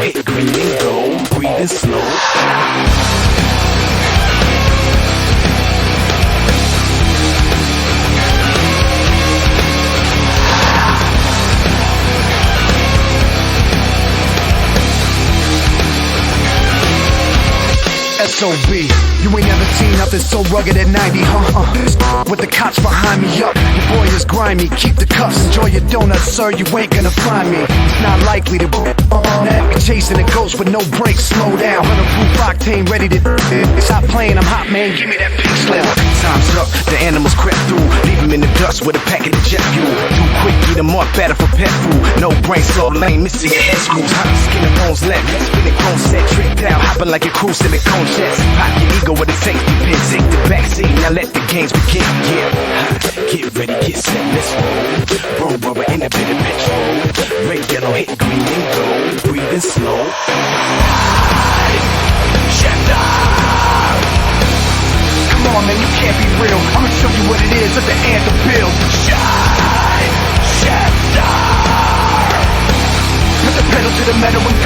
hit green and gold, breathing slow. SOB, you ain't never seen nothing so rugged at 90, huh? With the cops behind me up, your boy is grimy. Keep the cuffs, enjoy your donuts, sir, you ain't gonna find me. It's not likely to chasing a ghost with no brakes, slow down. Bulletproof octane, ready to stop playing, I'm hot, man, give me that pink slip. Time's up, the animals crept through, leave them in the dust with a packet of jet fuel. Too quick, eat them up, better for pet food. No brain, slow lane, missing your head screws. Hot skin and bones left, spinning chrome set, tricked out, hopping like a cruise silicone chest. Pop your ego with a safety pin, take the backseat, now let the games begin. Yeah, get ready, get set, let's roll. Roll rubber and a bit of petrol. Red, yellow, hit green and gold, breathing slow. Shiftknob. Come on, man, you can't be real. I'ma show you what it is, let the anthem build. Shiftknob. Put the pedal to the metal and